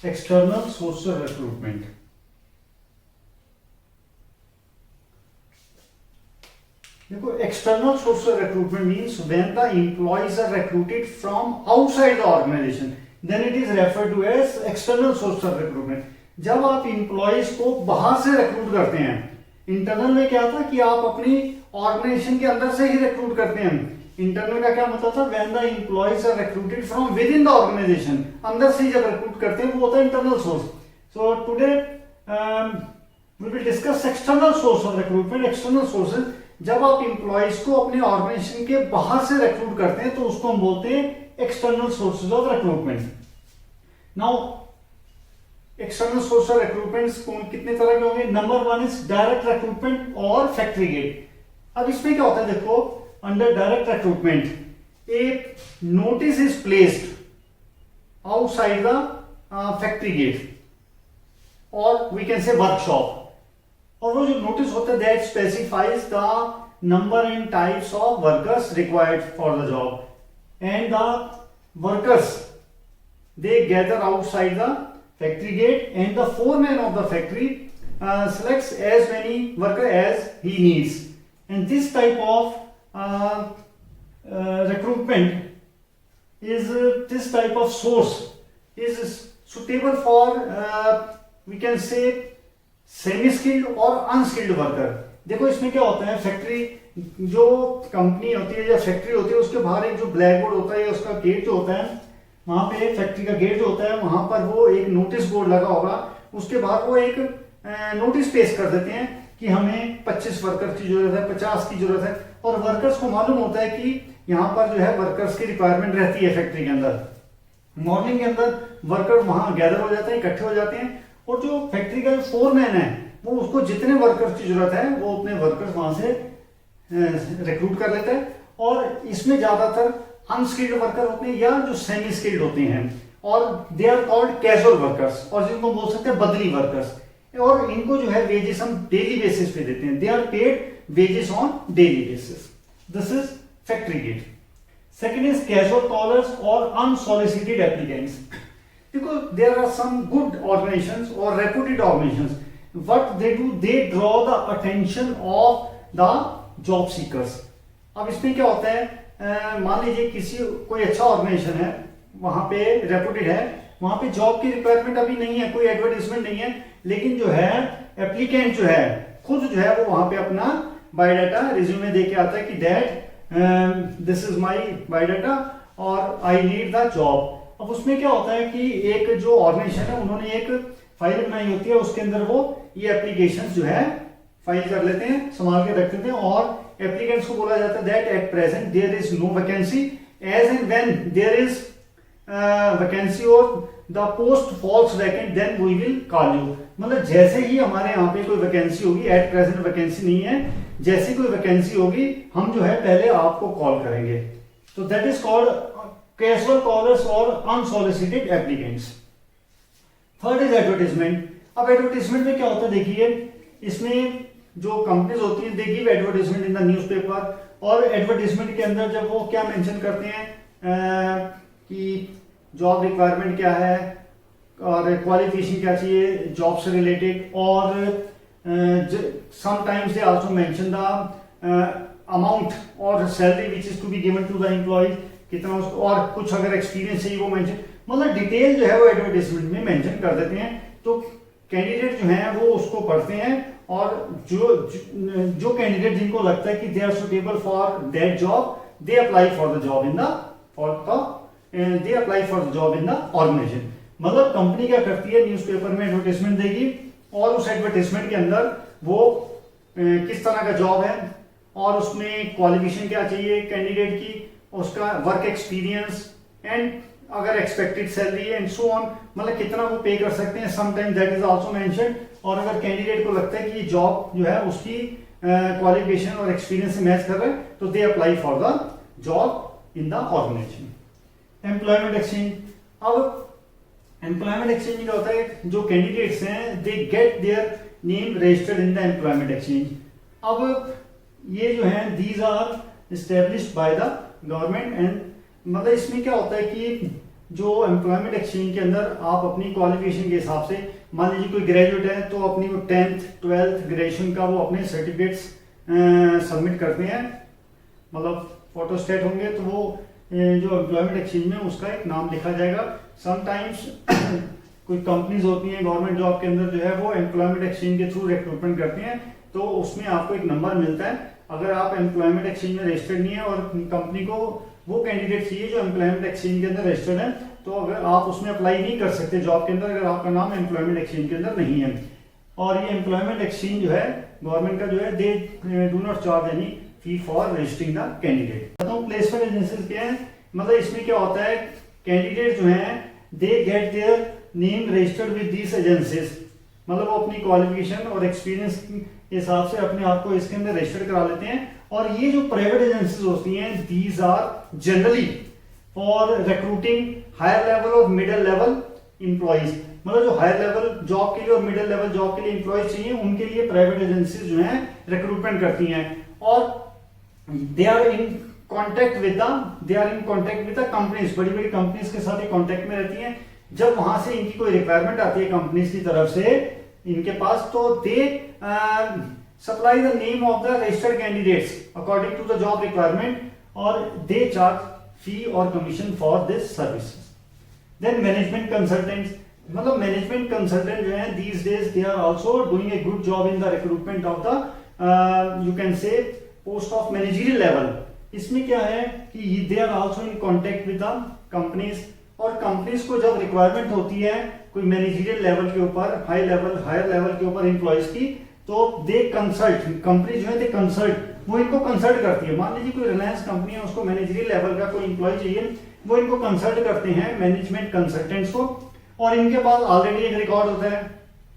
External source recruitment. देखो, external source recruitment means when the employees are recruited from outside the organisation then it is referred to as external source recruitment. जब आप employees को बाहर से recruit करते हैं, internal में क्या था कि आप अपनी ऑर्गेनाइजेशन के अंदर से ही रिक्रूट करते हैं। इंटरनल का क्या मतलब था, when the employees are recruited from within the organisation, अंदर से ही जब रिक्रूट करते हैं वो होता है internal source. So today we will discuss external source of recruitment. External sources, जब आप एम्प्लॉइज को अपने ऑर्गेनाइजेशन के बाहर से रिक्रूट करते हैं तो उसको हम बोलते हैं external sources of recruitment. Now external source of recruitment कितने तरह के होंगे? Number one is direct recruitment और फैक्ट्री गेट। अब इसमें क्या होता है, देखो, अंडर डायरेक्ट रिक्रूटमेंट एक notice is placed outside the factory gate और वी कैन से वर्कशॉप, और वो जो नोटिस होता है that specifies the number and types of workers required for the job and the workers they gather outside the factory gate and the foreman of the factory selects as many workers as he needs, and this type of recruitment is this type of source is suitable for we can say semi skilled or unskilled worker। देखो इसमें क्या होता है, factory जो company होती है या factory होती है उसके बाहर एक जो ब्लैक बोर्ड होता है, उसका गेट जो होता है, वहां पे फैक्ट्री का गेट जो होता है वहां पर वो एक नोटिस बोर्ड लगा होगा, उसके बाद वो एक नोटिस पेश कर देते हैं कि हमें 25 वर्कर की जरूरत है, 50 की जरूरत है, और वर्कर्स को मालूम होता है कि यहाँ पर जो है वर्कर्स की रिक्वायरमेंट रहती है फैक्ट्री के अंदर। मॉर्निंग के अंदर वर्कर वहां गैदर हो जाते हैं, इकट्ठे हो जाते हैं, और जो फैक्ट्री का फोरमैन है वो उसको जितने वर्कर्स की जरूरत है वो उतने वर्कर्स वहां से रिक्रूट कर लेता है। और इसमें ज्यादातर अनस्किल्ड वर्कर होते हैं या जो सेमी स्किल्ड होते हैं, और they are called casual workers, और जिनको बोल सकते हैं बदली वर्कर्स, और इनको जो है वेजेस हम डेली बेसिस पे देते हैं। They are paid wages on daily basis. This is factory gate. Second is casual callers और अनसॉलिसिटेड एप्लीकेंट्स। देखो, there are some good organisations और reputed organisations, what they do, they draw the attention of the job seekers. अब इसमें क्या होता है, मान लीजिए किसी कोई अच्छा ऑर्गेनाइजेशन है, वहां पे रेपुटेड है, वहां पे जॉब की रिक्वायरमेंट अभी नहीं है, कोई एडवर्टाइजमेंट नहीं है, लेकिन जो है एप्लीकेंट जो है खुद जो है वो वहां पे अपना बायोडाटा रिज्यूमे दे के आता है कि that this is my biodata और आई नीड द जॉब। अब उसमें क्या होता है कि एक जो ऑर्गेनाइजेशन है उन्होंने एक फाइल बनाई होती है, उसके अंदर वो ये एप्लीकेशन जो है फाइल कर लेते हैं, संभाल के रख देते हैं, और एप्लीकेंट्स को बोला जाता है that at present there is no vacancy, as and when there is vacancy और the post falls vacant then we will call you. मतलब जैसे ही हमारे यहाँ पे कोई वैकेंसी होगी, एट प्रेजेंट वैकेंसी नहीं है, जैसी कोई वैकेंसी होगी हम जो है पहले आपको कॉल करेंगे। तो that is called casual callers और unsolicited applicants. Third is advertisement. अब एडवर्टाइजमेंट में क्या होता है, देखिए इसमें जो कंपनीज होती हैं they give advertisement in the newspaper, और एडवर्टाइजमेंट के अंदर जब वो क्या मेंशन करते हैं कि जॉब रिक्वायरमेंट क्या है और क्वालिफिकेशन क्या चाहिए जॉब से रिलेटेड, और sometimes they also mention the amount और salary which is to be given to the employee, कितना उसको, और कुछ अगर एक्सपीरियंस चाहिए वो मेंशन, मतलब डिटेल जो है वो एडवर्टाइजमेंट में मेंशन कर देते हैं। तो कैंडिडेट जो है वो उसको पढ़ते हैं, और जो कैंडिडेट जिनको लगता है कि they are suitable for that job, they apply for the job in the organisation. मतलब कंपनी क्या करती है, न्यूज़पेपर में एडवर्टाइजमेंट देगी, और उस एडवर्टाइजमेंट के अंदर वो किस तरह का जॉब है और उसमें क्वालिफिकेशन क्या चाहिए कैंडिडेट की, उसका वर्क एक्सपीरियंस, एंड अगर expected salary and so on, मतलब कितना वो पे कर सकते हैं, sometime that is also mentioned. और अगर कैंडिडेट को लगता है कि ये जॉब जो है उसकी क्वालिफिकेशन और एक्सपीरियंस से मैच कर रहा है, तो they apply for the job in the organisation. Employment exchange. अब एम्प्लॉयमेंट एक्सचेंज क्या होता है, जो कैंडिडेट्स हैं they get their name registered in the employment exchange. अब ये जो है these are established by the government, and मतलब इसमें क्या होता है कि जो एम्प्लॉयमेंट एक्सचेंज के अंदर आप अपनी क्वालिफिकेशन के हिसाब से, मान लीजिए कोई ग्रेजुएट है तो अपनी वो 10th 12th ग्रेजुएशन का वो अपने सर्टिफिकेट्स सबमिट करते हैं, मतलब फोटोस्टेट होंगे तो वो जो एम्प्लॉयमेंट एक्सचेंज में उसका एक नाम लिखा जाएगा। समटाइम्स कोई कंपनीज होती हैं गवर्नमेंट जॉब के अंदर जो है वो एम्प्लॉयमेंट एक्सचेंज के थ्रू रिक्रूटमेंट करते हैं, तो उसमें आपको एक नंबर मिलता है। अगर आप एम्प्लॉयमेंट एक्सचेंज में रजिस्टर्ड नहीं है और कंपनी को वो कैंडिडेट चाहिए जो एम्प्लॉयमेंट एक्सचेंज के अंदर रजिस्टर्ड है, तो अगर आप उसमें अप्लाई नहीं कर सकते जॉब के अंदर अगर आपका नाम एम्प्लॉयमेंट एक्सचेंज के अंदर नहीं है। और ये एम्प्लॉयमेंट एक्सचेंज जो है गवर्नमेंट का जो है they do not charge any fee for registering the candidate. Placement agencies क्या है, मतलब इसमें क्या होता है, कैंडिडेट जो है they get their name registered with these agencies, मतलब वो अपनी क्वालिफिकेशन और एक्सपीरियंस के हिसाब से अपने आप को इसके अंदर रजिस्टर करा लेते हैं। और ये जो प्राइवेट एजेंसीज होती हैं these are generally for recruiting higher level और मिडिल लेवल एम्प्लॉइज, मतलब जो हायर लेवल जॉब के लिए और मिडिल लेवल जॉब के लिए एम्प्लॉइज चाहिए उनके लिए प्राइवेट एजेंसीज जो है रिक्रूटमेंट करती हैं। और they are in contact with the companies, बड़ी बड़ी कंपनीज के साथ ये कॉन्टेक्ट में रहती हैं। जब वहां से इनकी कोई रिक्वायरमेंट आती है कंपनीज की तरफ से इनके पास, तो they supply the name of the registered candidates according to the job requirement और दे चार्ज फी और commission for this services. Then management consultants, मतलब मैनेजमेंट कंसल्टेंट जो है these days they are also doing a good job in the recruitment of the you can say post of managerial level. इसमें क्या है कि they are also in contact with the companies, और companies को जब requirement होती है कोई मैनेजरियल लेवल के ऊपर हायर लेवल के ऊपर एम्प्लॉइज की, तो दे कंसल्ट, कंपनी जो है दे कंसल्ट, वो इनको कंसल्ट करती है। मान लीजिए कोई रिलायंस कंपनी है उसको मैनेजरियल लेवल का कोई एम्प्लॉय चाहिए, वो इनको कंसल्ट करते हैं मैनेजमेंट कंसल्टेंट्स को, और इनके पास ऑलरेडी एक रिकॉर्ड होता है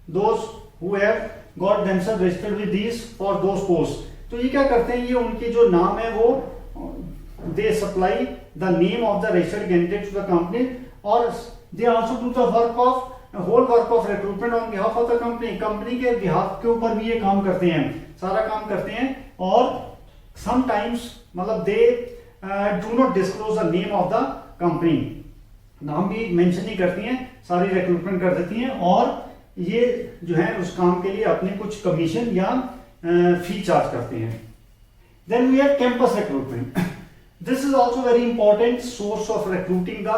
those who have got themselves registered with these for those post. तो ये क्या करते हैं, ये उनके जो नाम है वो they supply the name of the registered candidate to the company, और they also do the whole work of recruitment on behalf of the company, company के बिहाफ के ऊपर भी ये काम करते हैं, सारा काम करते हैं। और समटाइम्स मतलब they do not disclose the name of the company, नाम भी मेंशन नहीं करती हैं, सारी रिक्रूटमेंट कर देती हैं, और ये जो है उस काम के लिए अपने कुछ कमीशन या फी चार्ज करते हैं। Then we have campus recruitment, this is also very important source of recruiting the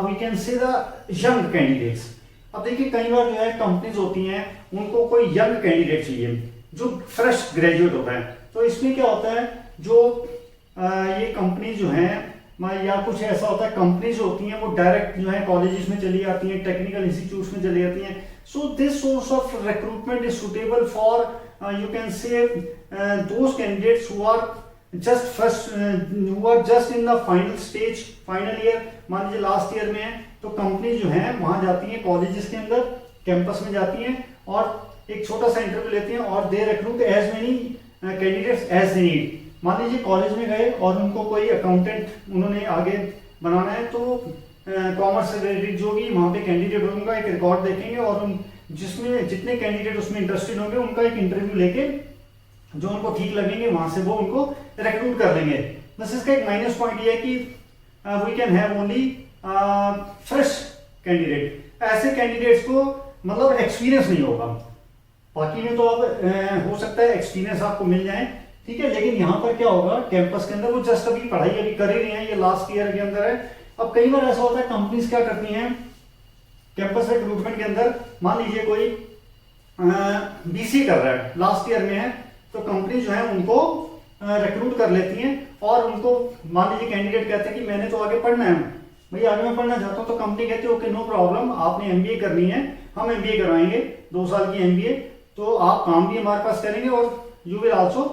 we can say the young candidates. अब देखिए कई बार जो है कंपनीज होती हैं उनको कोई यंग कैंडिडेट चाहिए जो फ्रेश ग्रेजुएट होता है, तो इसमें क्या होता है जो ये कंपनी जो है या कुछ ऐसा होता है कंपनीज होती हैं वो डायरेक्ट जो है कॉलेजेस में चली जाती हैं, टेक्निकल इंस्टीट्यूट्स में चली जाती हैं। So this source of recruitment is suitable for you can say those candidates who are just in the final year, मान लीजिए लास्ट ईयर में है, तो कंपनी जो है वहां जाती है कॉलेजेस के अंदर कैंपस में जाती हैं और एक छोटा सा इंटरव्यू लेती हैं और they recruit as many candidates as they need. मान लीजिए कॉलेज में गए और उनको कोई अकाउंटेंट उन्होंने आगे बनाना है, तो कॉमर्स से रिलेटेड जो भी वहां पे कैंडिडेट होंगे एक रिकॉर्ड देखेंगे और उन जिसमें जितने कैंडिडेट उसमें इंटरेस्टेड होंगे उनका एक इंटरव्यू लेके जो उनको ठीक लगेंगे वहां से वो उनको रिक्रूट कर लेंगे। बस इसका एक माइनस पॉइंट ये है कि we can have only fresh candidate, ऐसे कैंडिडेट्स को मतलब एक्सपीरियंस नहीं होगा, बाकी में तो अब हो सकता है एक्सपीरियंस आपको मिल जाए, ठीक है, लेकिन यहाँ पर क्या होगा कैंपस के अंदर वो जस्ट अभी पढ़ाई अभी कर ही रहे हैं, ये लास्ट ईयर के अंदर है। अब कई बार ऐसा होता है कंपनीज क्या करती हैं कैंपस रिक्रूटमेंट के अंदर, मान लीजिए कोई बीसी कर रहा है लास्ट ईयर में है, तो कंपनी जो है उनको रिक्रूट कर लेती हैं और उनको मान लीजिए कैंडिडेट कहते हैं कि मैंने तो आगे पढ़ना है, भाई आगे मैं पढ़ना चाहता हूँ, तो कंपनी कहती है ओके नो प्रॉब्लम, आपने एमबीए करनी है, हम एमबीए करवाएंगे 2 साल की एमबीए, तो आप काम भी हमारे पास करेंगे और you will also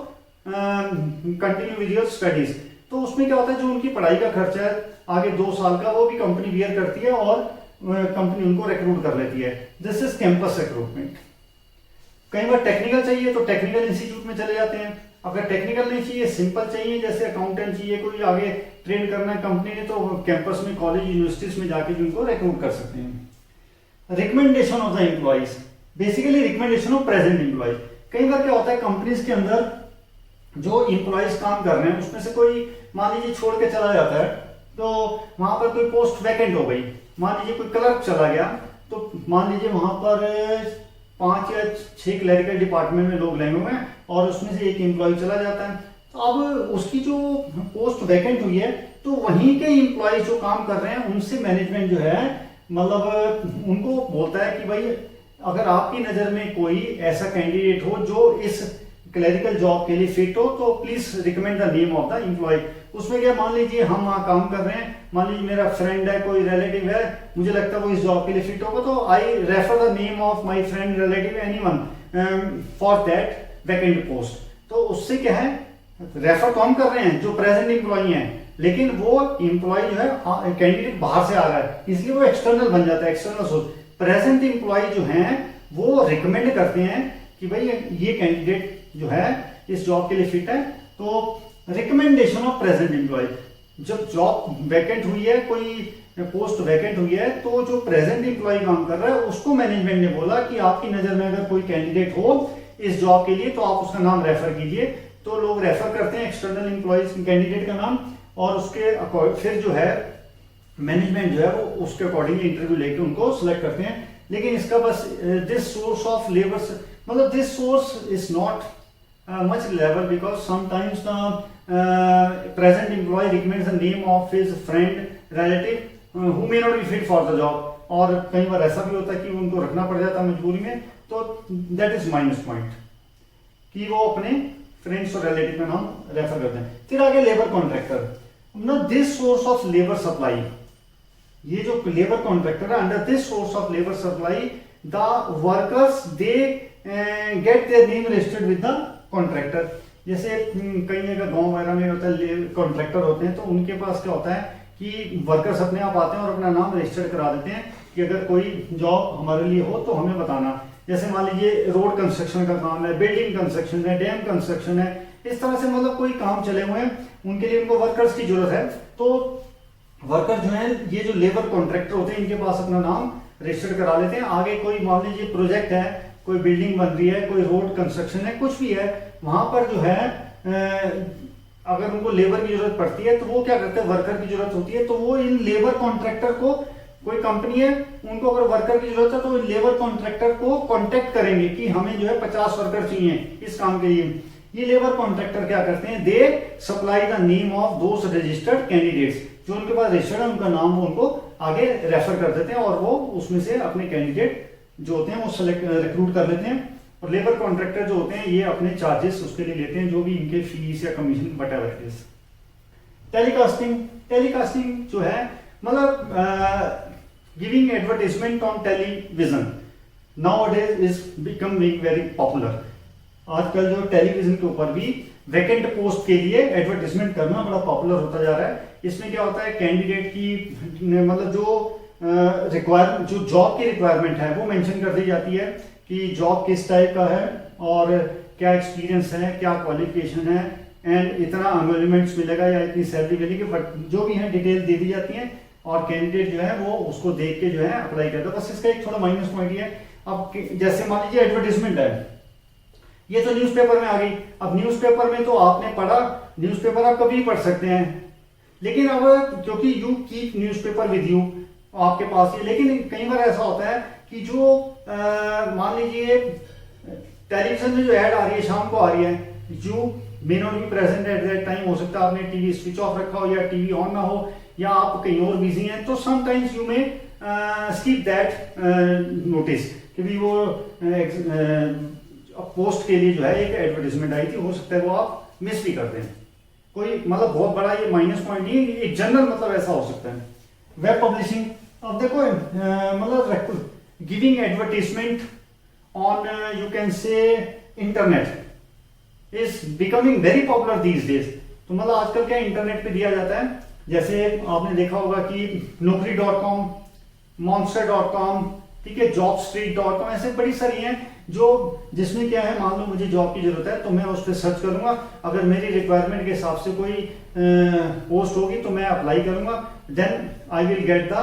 continue with your studies. तो उसमें क्या होता है जो उनकी पढ़ाई का खर्चा है आगे 2 साल का वो भी कंपनी बियर करती है और कंपनी उनको रिक्रूट कर लेती है। This is campus recruitment. कई बार टेक्निकल चाहिए तो टेक्निकल इंस्टीट्यूट में चले जाते हैं, अगर टेक्निकल नहीं चाहिए सिंपल चाहिए जैसे अकाउंटेंट चाहिए कोई आगे ट्रेन करना है कंपनी ने, तो कैंपस में कॉलेज यूनिवर्सिटीज में जाके भी उनको रिक्रूट कर सकते हैं। Recommendation of the employees, basically recommendation of present employees. कई बार क्या होता है कंपनीज के अंदर जो एम्प्लॉइज काम कर रहे हैं उसमें से कोई मान लीजिए छोड़ के चला जाता है, तो वहां पर कोई पोस्ट वैकेंट हो गई, मान लीजिए कोई क्लर्क चला गया, तो मान लीजिए वहां पर 5 या 6 क्लरिकल डिपार्टमेंट में लोग लगे हुए हैं और उसमें से एक एम्प्लॉय चला जाता है, तो अब उसकी जो पोस्ट वैकेंट हुई है तो वहीं के एम्प्लॉय जो काम कर रहे हैं उनसे मैनेजमेंट जो है मतलब उनको बोलता है कि भाई अगर आपकी नजर में कोई ऐसा कैंडिडेट हो जो इस क्लरिकल जॉब के लिए फिट हो तो please recommend the name of the employee. उसमें क्या, मान लीजिए हम वहाँ काम कर रहे हैं, मान लीजिए मेरा फ्रेंड है, कोई रिलेटिव है, मुझे लगता है वो इस जॉब के लिए फिट होगा, तो I refer the name of my friend relative anyone for that vacant post. तो उससे क्या है, रेफर तो हम कर रहे हैं जो प्रेजेंट एम्प्लॉय हैं, लेकिन वो एम्प्लॉय जो है कैंडिडेट बाहर से आ रहा है, इसलिए वो एक्सटर्नल बन जाता है, एक्सटर्नल सोर्स। प्रेजेंट एम्प्लॉय जो हैं वो रिकमेंड करते हैं कि भाई ये कैंडिडेट जो है इस जॉब के लिए फिट है, तो रिकमेंडेशन ऑफ प्रेजेंट एम्प्लॉय। जब जॉब वैकेंट हुई है, कोई पोस्ट वैकेंट हुई है, तो जो प्रेजेंट एम्प्लॉय काम कर रहा है उसको मैनेजमेंट ने बोला कि आपकी नजर में अगर कोई कैंडिडेट हो इस जॉब के लिए तो आप उसका नाम रेफर कीजिए। तो लोग रेफर करते हैं एक्सटर्नल एम्प्लॉयज कैंडिडेट का नाम, और उसके फिर जो है मैनेजमेंट जो है वो उसके अकॉर्डिंगली इंटरव्यू लेके उनको सिलेक्ट करते हैं। लेकिन इसका बस दिस सोर्स ऑफ लेबर मतलब this source is not much level because sometimes the present employee recommends the name of his friend relative who may not be fit for the job, और कई बार ऐसा भी होता है कि उनको रखना पड़ जाता है मजबूरी में, तो that is minus point कि वो अपने फ्रेंड्स और रिलेटिव का नाम रेफर करते हैं। फिर आगे लेबर कॉन्ट्रैक्टर, ना this source of labour supply, ये जो लेबर कॉन्ट्रैक्टर है, under this source of labour supply the workers they get their name registered with the contractor. जैसे कई जगह गांव वगैरह में होता है कॉन्ट्रैक्टर होते हैं, तो उनके पास क्या होता है कि वर्कर्स अपने आप आते हैं और अपना नाम रजिस्टर करा देते हैं कि अगर कोई जॉब हमारे लिए हो तो हमें बताना। जैसे मान लीजिए रोड कंस्ट्रक्शन का काम है, बिल्डिंग कंस्ट्रक्शन है, डैम कंस्ट्रक्शन है, इस तरह से मतलब कोई काम चले हुए हैं, उनके लिए उनको वर्कर्स की जरूरत है, तो वर्कर जो है ये जो लेबर कॉन्ट्रैक्टर होते हैं इनके पास अपना नाम रजिस्टर करा लेते हैं। आगे कोई मान लीजिए प्रोजेक्ट है, कोई बिल्डिंग बन रही है, कोई रोड कंस्ट्रक्शन है, कुछ भी है, वहां पर जो है अगर उनको लेबर की जरूरत पड़ती है तो वो क्या करते हैं, वर्कर की जरूरत होती है, तो वो इन लेबर कॉन्ट्रैक्टर को, कोई कंपनी है उनको अगर वर्कर की जरूरत है तो लेबर कॉन्ट्रैक्टर को कांटेक्ट करेंगे कि हमें जो है 50 वर्कर चाहिए इस काम के लिए। ये लेबर कॉन्ट्रैक्टर क्या करते हैं, they supply the name of those registered candidates, जो उनके पास रजिस्टर्ड है उनका नाम वो उनको आगे रेफर कर देते हैं और वो उसमें से अपने कैंडिडेट जो होते हैं वो सिलेक्ट रिक्रूट कर लेते हैं। और लेबर कॉन्ट्रैक्टर जो होते हैं ये अपने चार्जेस उसके लिए लेते हैं, जो भी इनके फीस या commission whatever it is. Telecasting, telecasting जो है मतलब giving advertisement on television nowadays is becoming very popular. आजकल जो टेलीविजन के ऊपर भी वैकेंट पोस्ट के लिए एडवर्टाइजमेंट करना बड़ा पॉपुलर होता जा रहा है। इसमें क्या होता है, कैंडिडेट की मतलब जो रिक्वायरमेंट, जो जॉब की रिक्वायरमेंट है वो मेंशन कर दी जाती है कि जॉब किस टाइप का है और क्या एक्सपीरियंस है, क्या क्वालिफिकेशन है, एंड इतना एम्प्लॉयमेंट्स मिलेगा या इतनी सैलरी मिलेगी, बट जो भी है डिटेल दे दी जाती है और कैंडिडेट जो है वो उसको देख के जो है अप्लाई करता है। बस इसका एक थोड़ा माइनस पॉइंट ये है, अब जैसे मान लीजिए एडवर्टाइजमेंट है, ये तो न्यूज़पेपर में आ गई। अब न्यूज़पेपर में तो आपने पढ़ा, न्यूज़पेपर आप कभी पढ़ सकते हैं, लेकिन अब क्योंकि you keep newspaper with you, आपके पास ही, लेकिन कई बार ऐसा होता है कि जो मान लीजिए टेलीविजन में जो ऐड आ रही है शाम को आ रही है, you may not be present at that time, हो सकता है आपने टीवी स्विच ऑफ रखा हो या टीवी ऑन ना हो या आप कहीं और बिजी हैं, तो sometimes you may skip that notice कि भी वो पोस्ट के लिए जो है एक एडवर्टाइजमेंट आई थी, हो सकता है वो आप मिस भी कर दें। कोई मतलब बहुत बड़ा ये माइनस पॉइंट नहीं है, एक जनरल मतलब ऐसा हो सकता है। वेब पब्लिशिंग, अब देखो मतलब giving advertisement on you can से internet is becoming very popular these days. तो मतलब आजकल क्या इंटरनेट पे दिया जाता है, जैसे आपने देखा होगा कि Naukri.com, Monster.com, ठीक है, Jobstreet.com, ऐसे बड़ी सारी हैं जो जिसमें क्या है, मान लो मुझे जॉब की जरूरत है तो मैं उस पर सर्च करूंगा, अगर मेरी रिक्वायरमेंट के हिसाब से कोई पोस्ट होगी तो मैं अप्लाई करूंगा, then I will get the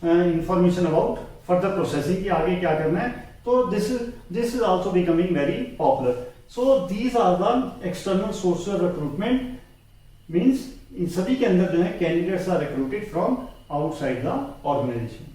information about further processing की आगे क्या करना है। तो this is also becoming very popular. So these are the external sources of recruitment, means इन सभी के अंदर जो है candidates are recruited from outside the organisation.